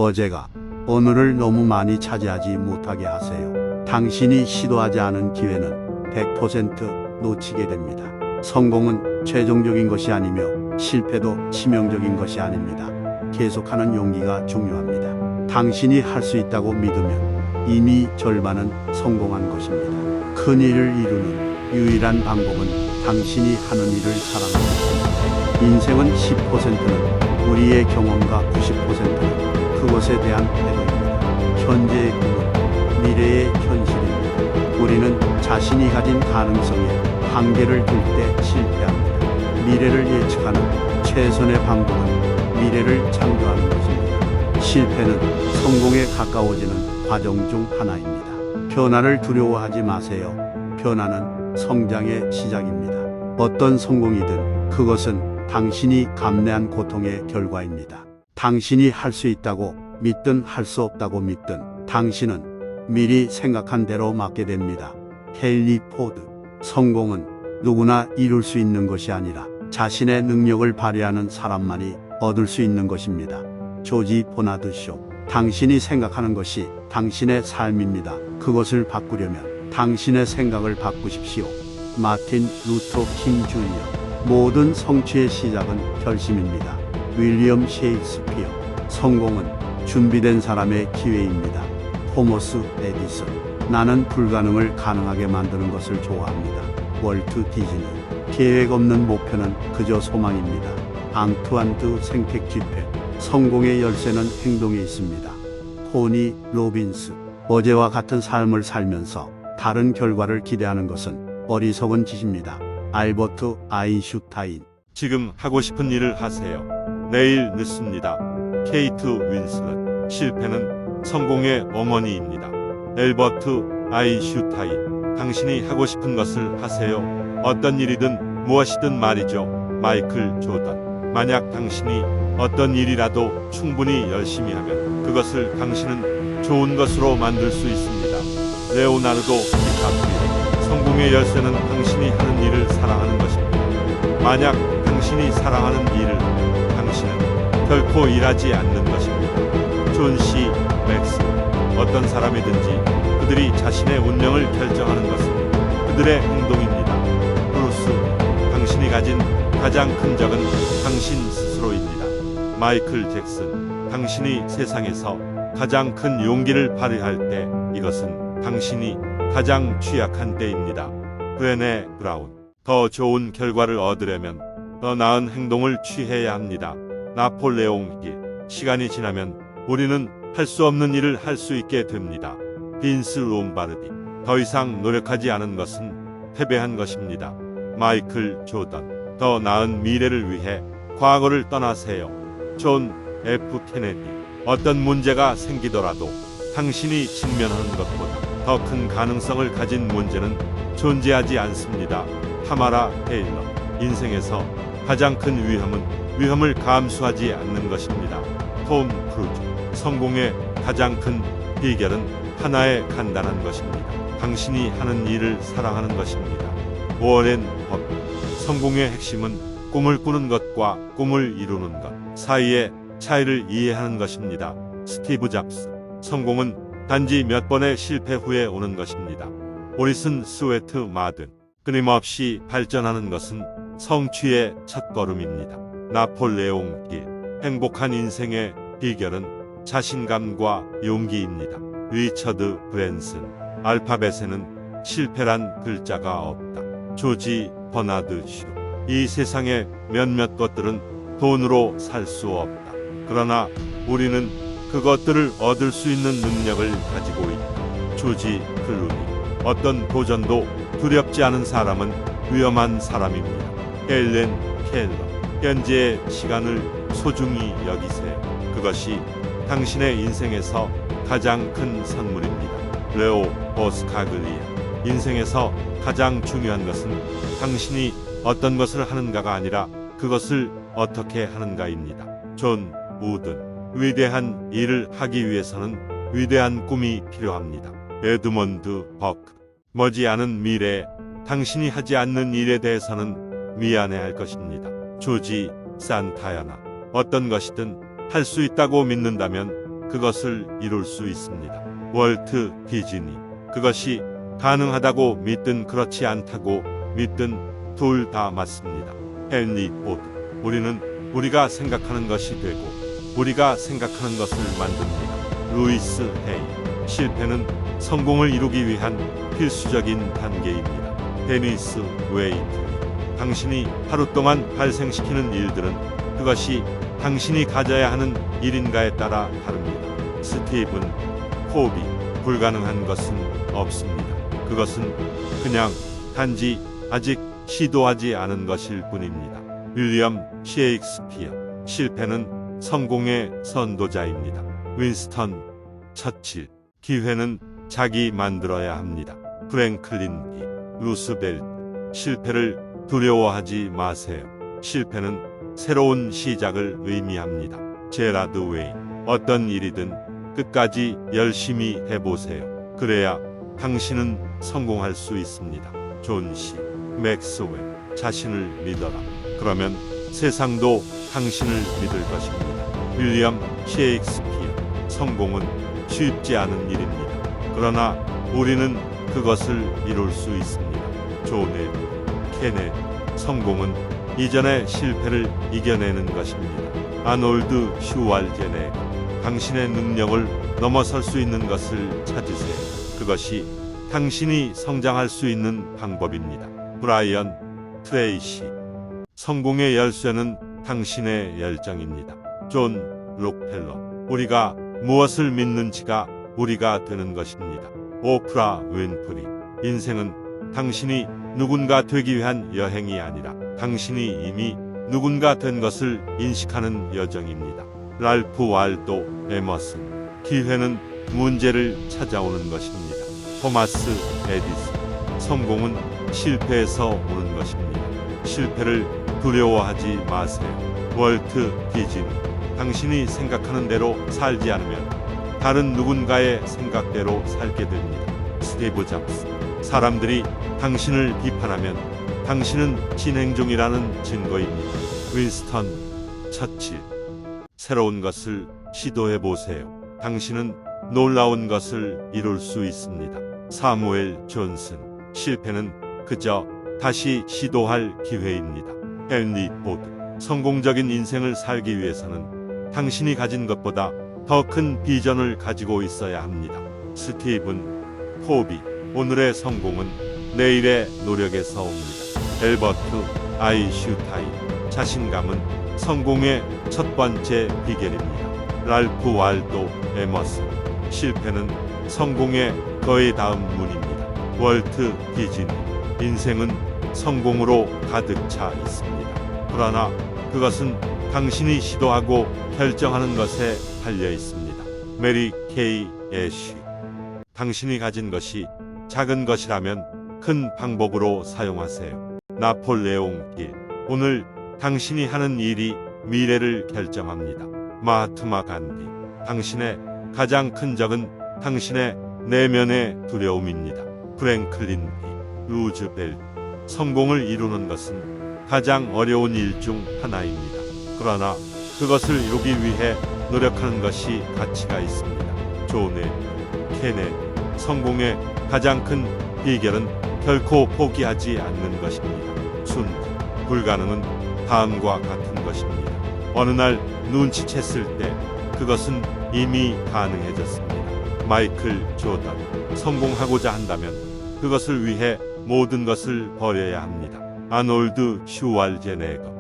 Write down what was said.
어제가 오늘을 너무 많이 차지하지 못하게 하세요. 당신이 시도하지 않은 기회는 100% 놓치게 됩니다. 성공은 최종적인 것이 아니며 실패도 치명적인 것이 아닙니다. 계속하는 용기가 중요합니다. 당신이 할 수 있다고 믿으면 이미 절반은 성공한 것입니다. 큰 일을 이루는 유일한 방법은 당신이 하는 일을 사랑하는 것입니다. 인생은 10%는 우리의 경험과 90%는 그것에 대한 태도입니다. 현재의 꿈은 미래의 현실입니다. 우리는 자신이 가진 가능성에 한계를 둘 때 실패합니다. 미래를 예측하는 최선의 방법은 미래를 창조하는 것입니다. 실패는 성공에 가까워지는 과정 중 하나입니다. 변화를 두려워하지 마세요. 변화는 성장의 시작입니다. 어떤 성공이든 그것은 당신이 감내한 고통의 결과입니다. 당신이 할 수 있다고 믿든 할 수 없다고 믿든 당신은 미리 생각한 대로 맞게 됩니다. 헨리 포드. 성공은 누구나 이룰 수 있는 것이 아니라 자신의 능력을 발휘하는 사람만이 얻을 수 있는 것입니다. 조지 버나드 쇼. 당신이 생각하는 것이 당신의 삶입니다. 그것을 바꾸려면 당신의 생각을 바꾸십시오. 마틴 루터 킹 주니어. 모든 성취의 시작은 결심입니다. 윌리엄 셰익스피어. 성공은 준비된 사람의 기회입니다. 토머스 에디슨. 나는 불가능을 가능하게 만드는 것을 좋아합니다. 월트 디즈니. 계획 없는 목표는 그저 소망입니다. 앙투안 드 생텍쥐페. 성공의 열쇠는 행동에 있습니다. 토니 로빈스. 어제와 같은 삶을 살면서 다른 결과를 기대하는 것은 어리석은 짓입니다. 알버트 아인슈타인. 지금 하고 싶은 일을 하세요. 내일 늦습니다. 케이트 윈슬렛. 실패는 성공의 어머니입니다. 엘버트 아인슈타인. 당신이 하고 싶은 것을 하세요. 어떤 일이든 무엇이든 말이죠. 마이클 조던. 만약 당신이 어떤 일이라도 충분히 열심히 하면 그것을 당신은 좋은 것으로 만들 수 있습니다. 레오나르도 디카프리오. 성공의 열쇠는 당신이 하는 일을 사랑하는 것입니다. 만약 당신이 사랑하는 일을 하면 당신은 결코 일하지 않는 것입니다. 존 C. 맥스웰. 어떤 사람이든지 그들이 자신의 운명을 결정하는 것은 그들의 행동입니다. 브루스. 당신이 가진 가장 큰 적은 당신 스스로입니다. 마이클 잭슨. 당신이 세상에서 가장 큰 용기를 발휘할 때 이것은 당신이 가장 취약한 때입니다. 브레네 브라운. 더 좋은 결과를 얻으려면 더 나은 행동을 취해야 합니다. 나폴레옹 힐. 시간이 지나면 우리는 할 수 없는 일을 할 수 있게 됩니다. 빈스 롬바르디. 더 이상 노력하지 않은 것은 패배한 것입니다. 마이클 조던. 더 나은 미래를 위해 과거를 떠나세요. 존 F 케네디. 어떤 문제가 생기더라도 당신이 직면하는 것보다 더 큰 가능성을 가진 문제는 존재하지 않습니다. 타마라 테일러. 인생에서 가장 큰 위험은 위험을 감수하지 않는 것입니다. 톰 크루즈. 성공의 가장 큰 비결은 하나의 간단한 것입니다. 당신이 하는 일을 사랑하는 것입니다. 워렌 버핏. 성공의 핵심은 꿈을 꾸는 것과 꿈을 이루는 것 사이의 차이를 이해하는 것입니다. 스티브 잡스. 성공은 단지 몇 번의 실패 후에 오는 것입니다. 오리슨 스웨트 마든. 끊임없이 발전하는 것은 성취의 첫걸음입니다. 나폴레옹 힐. 행복한 인생의 비결은 자신감과 용기입니다. 리처드 브랜슨. 알파벳에는 실패란 글자가 없다. 조지 버나드 쇼. 이 세상의 몇몇 것들은 돈으로 살 수 없다. 그러나 우리는 그것들을 얻을 수 있는 능력을 가지고 있다. 조지 클루니. 어떤 도전도 두렵지 않은 사람은 위험한 사람입니다. 헬렌 켈러. 현재의 시간을 소중히 여기세요. 그것이 당신의 인생에서 가장 큰 선물입니다. 레오 보스카글리아. 인생에서 가장 중요한 것은 당신이 어떤 것을 하는가가 아니라 그것을 어떻게 하는가입니다. 존 우든. 위대한 일을 하기 위해서는 위대한 꿈이 필요합니다. 에드먼드 버크. 머지않은 미래에 당신이 하지 않는 일에 대해서는 미안해할 것입니다. 조지 산타야나. 어떤 것이든 할 수 있다고 믿는다면 그것을 이룰 수 있습니다. 월트 디즈니. 그것이 가능하다고 믿든 그렇지 않다고 믿든 둘 다 맞습니다. 헨리 포드. 우리는 우리가 생각하는 것이 되고 우리가 생각하는 것을 만듭니다. 루이스 헤이. 실패는 성공을 이루기 위한 필수적인 단계입니다. 데니스 웨이트. 당신이 하루 동안 발생시키는 일들은 그것이 당신이 가져야 하는 일인가에 따라 다릅니다. 스티븐 코비. 불가능한 것은 없습니다. 그것은 그냥 단지 아직 시도하지 않은 것일 뿐입니다. 윌리엄 셰익스피어. 실패는 성공의 선도자입니다. 윈스턴 처칠. 기회는 자기 만들어야 합니다. 프랭클린 디. 루스벨트. 실패를 두려워하지 마세요. 실패는 새로운 시작을 의미합니다. 제라드 웨이. 어떤 일이든 끝까지 열심히 해보세요. 그래야 당신은 성공할 수 있습니다. 존 시. 맥스웰. 자신을 믿어라. 그러면 세상도 당신을 믿을 것입니다. 윌리엄 셰익스피어. 성공은 쉽지 않은 일입니다. 그러나 우리는 그것을 이룰 수 있습니다. 존 F. 케네디. 성공은 이전의 실패를 이겨내는 것입니다. 아놀드 슈왈제네거. 당신의 능력을 넘어설 수 있는 것을 찾으세요. 그것이 당신이 성장할 수 있는 방법입니다. 브라이언 트레이시. 성공의 열쇠는 당신의 열정입니다. 존 록펠러. 우리가 무엇을 믿는지가 우리가 되는 것입니다. 오프라 윈프리. 인생은 당신이 누군가 되기 위한 여행이 아니라 당신이 이미 누군가 된 것을 인식하는 여정입니다. 랄프 waldo 에머슨. 기회는 문제를 찾아오는 것입니다. 토마스 에디슨. 성공은 실패에서 오는 것입니다. 실패를 두려워하지 마세요. 월트 디즈니. 당신이 생각하는 대로 살지 않으면 다른 누군가의 생각대로 살게 됩니다. 스티브 잡스. 사람들이 당신을 비판하면 당신은 진행중이라는 증거입니다. 윈스턴 처칠. 새로운 것을 시도해 보세요. 당신은 놀라운 것을 이룰 수 있습니다. 사무엘 존슨. 실패는 그저 다시 시도할 기회입니다. 헨리 포드. 성공적인 인생을 살기 위해서는 당신이 가진 것보다 더 큰 비전을 가지고 있어야 합니다. 스티븐 코비. 오늘의 성공은 내일의 노력에서 옵니다. 엘버트 아인슈타인. 자신감은 성공의 첫 번째 비결입니다. 랄프 waldo 에머슨. 실패는 성공의 거의 다음 문입니다. 월트 디즈니. 인생은 성공으로 가득 차 있습니다. 그러나 그것은 당신이 시도하고 결정하는 것에 달려 있습니다. 메리 케이 애쉬. 당신이 가진 것이 작은 것이라면 큰 방법으로 사용하세요. 나폴레옹 힐. 오늘 당신이 하는 일이 미래를 결정합니다. 마하트마 간디. 당신의 가장 큰 적은 당신의 내면의 두려움입니다. 프랭클린 디. 루즈벨트. 성공을 이루는 것은 가장 어려운 일 중 하나입니다. 그러나 그것을 이루기 위해 노력하는 것이 가치가 있습니다. 존 F. 케네디. 성공의 가장 큰 비결은 결코 포기하지 않는 것입니다. 순. 불가능은 다음과 같은 것입니다. 어느 날 눈치챘을 때 그것은 이미 가능해졌습니다. 마이클 조던. 성공하고자 한다면 그것을 위해 모든 것을 버려야 합니다. 아놀드 슈왈제네거.